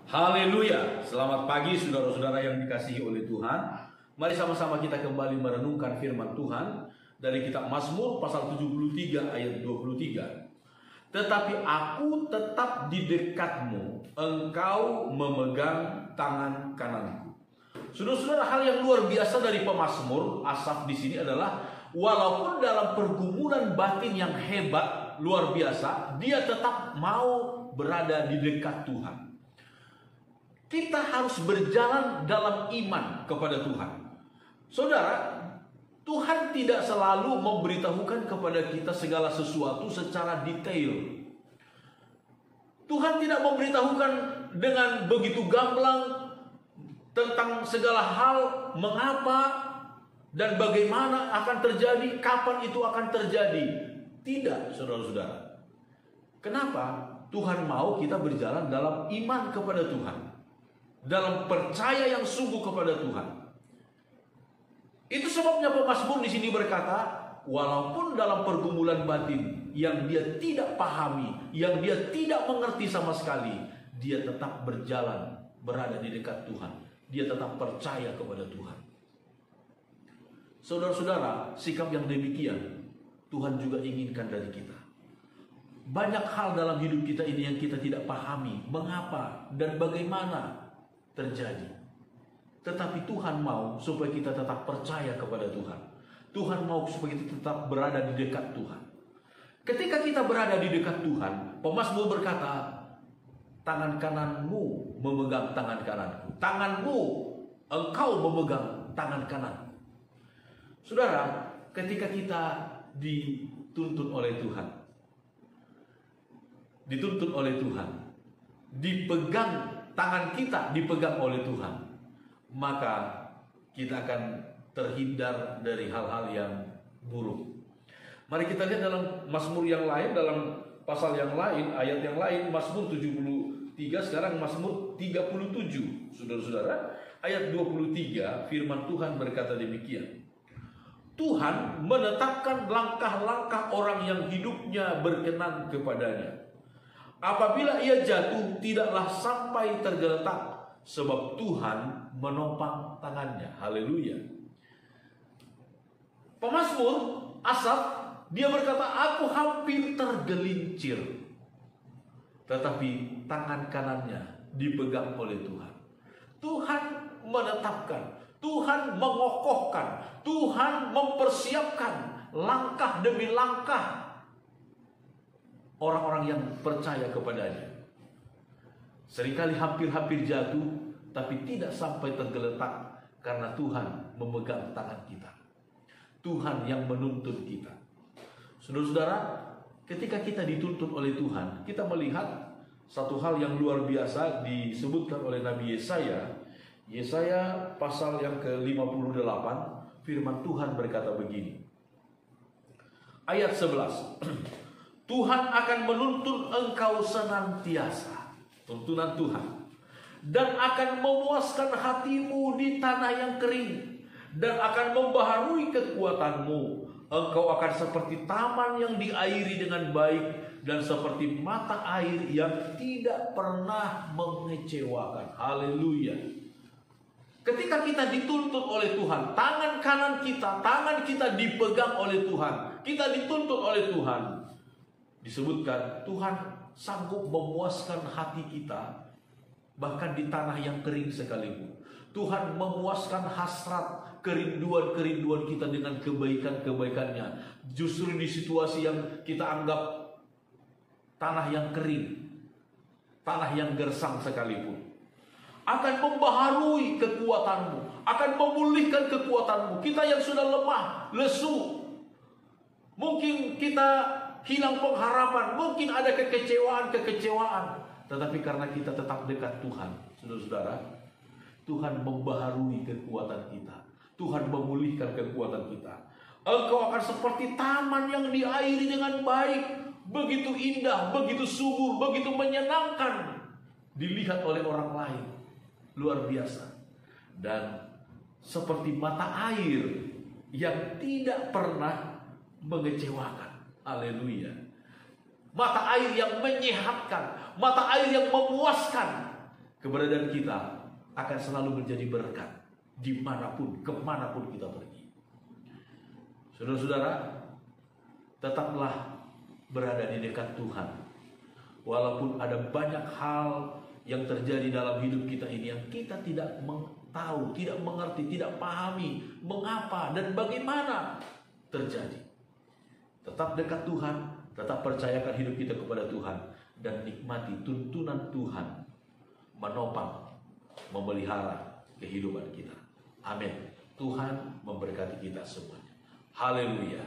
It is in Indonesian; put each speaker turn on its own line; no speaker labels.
Haleluya, selamat pagi saudara-saudara yang dikasihi oleh Tuhan. Mari sama-sama kita kembali merenungkan firman Tuhan dari kitab Mazmur pasal 73 ayat 23. Tetapi aku tetap di dekatmu, engkau memegang tangan kananku. Saudara-saudara, hal yang luar biasa dari pemazmur Asaf di sini adalah walaupun dalam pergumulan batin yang hebat, luar biasa, dia tetap mau berada di dekat Tuhan. Kita harus berjalan dalam iman kepada Tuhan. Saudara, Tuhan tidak selalu memberitahukan kepada kita segala sesuatu secara detail. Tuhan tidak memberitahukan dengan begitu gamblang tentang segala hal, mengapa dan bagaimana akan terjadi, kapan itu akan terjadi. Tidak, saudara-saudara. Kenapa? Tuhan mau kita berjalan dalam iman kepada Tuhan, dalam percaya yang sungguh kepada Tuhan. Itu sebabnya pemazmur di sini berkata, walaupun dalam pergumulan batin yang dia tidak pahami, yang dia tidak mengerti sama sekali, dia tetap berjalan, berada di dekat Tuhan. Dia tetap percaya kepada Tuhan. Saudara-saudara, sikap yang demikian Tuhan juga inginkan dari kita. Banyak hal dalam hidup kita ini yang kita tidak pahami, mengapa dan bagaimana terjadi. Tetapi Tuhan mau supaya kita tetap percaya kepada Tuhan. Tuhan mau supaya kita tetap berada di dekat Tuhan. Ketika kita berada di dekat Tuhan, pemazmur berkata, tangan kananmu memegang tangan kananku. Tanganmu, engkau memegang tangan kananku. Saudara, ketika kita dituntun oleh Tuhan, dipegang, tangan kita dipegang oleh Tuhan, maka kita akan terhindar dari hal-hal yang buruk. Mari kita lihat dalam Mazmur yang lain, dalam pasal yang lain, ayat yang lain, Mazmur 73, sekarang Mazmur 37. Saudara-saudara, ayat 23, firman Tuhan berkata demikian. Tuhan menetapkan langkah-langkah orang yang hidupnya berkenan kepadanya. Apabila ia jatuh, tidaklah sampai tergeletak, sebab Tuhan menopang tangannya. Haleluya. Pemazmur Asaf, dia berkata, aku hampir tergelincir, tetapi tangan kanannya dipegang oleh Tuhan. Tuhan menetapkan, Tuhan mengokohkan, Tuhan mempersiapkan langkah demi langkah orang-orang yang percaya kepadanya. Seringkali hampir-hampir jatuh, tapi tidak sampai tergeletak, karena Tuhan memegang tangan kita. Tuhan yang menuntun kita. Saudara-saudara, ketika kita dituntun oleh Tuhan, kita melihat satu hal yang luar biasa disebutkan oleh Nabi Yesaya. Yesaya pasal yang ke-58, firman Tuhan berkata begini. Ayat 11. Tuhan akan menuntun engkau senantiasa, tuntunan Tuhan, dan akan memuaskan hatimu di tanah yang kering, dan akan membaharui kekuatanmu. Engkau akan seperti taman yang diairi dengan baik, dan seperti mata air yang tidak pernah mengecewakan. Haleluya. Ketika kita dituntun oleh Tuhan, tangan kanan kita, tangan kita dipegang oleh Tuhan, kita dituntun oleh Tuhan. Disebutkan Tuhan sanggup memuaskan hati kita bahkan di tanah yang kering sekalipun. Tuhan memuaskan hasrat, kerinduan-kerinduan kita dengan kebaikan-kebaikannya. Justru di situasi yang kita anggap tanah yang kering, tanah yang gersang sekalipun, akan membaharui kekuatanmu, akan memulihkan kekuatanmu. Kita yang sudah lemah, lesu, mungkin kita hilang pengharapan, mungkin ada kekecewaan, tetapi karena kita tetap dekat Tuhan, saudara-saudara, Tuhan membaharui kekuatan kita, Tuhan memulihkan kekuatan kita. Engkau akan seperti taman yang diairi dengan baik, begitu indah, begitu subur, begitu menyenangkan dilihat oleh orang lain, luar biasa. Dan seperti mata air yang tidak pernah mengecewakan. Haleluya. Mata air yang menyehatkan, mata air yang memuaskan. keberadaan kita akan selalu menjadi berkat dimanapun, kemanapun kita pergi. Saudara-saudara, tetaplah berada di dekat Tuhan. Walaupun ada banyak hal yang terjadi dalam hidup kita ini yang kita tidak tahu, tidak mengerti, tidak pahami mengapa dan bagaimana terjadi. Tetap dekat Tuhan, tetap percayakan hidup kita kepada Tuhan, dan nikmati tuntunan Tuhan menopang, memelihara kehidupan kita. Amin. Tuhan memberkati kita semuanya. Haleluya.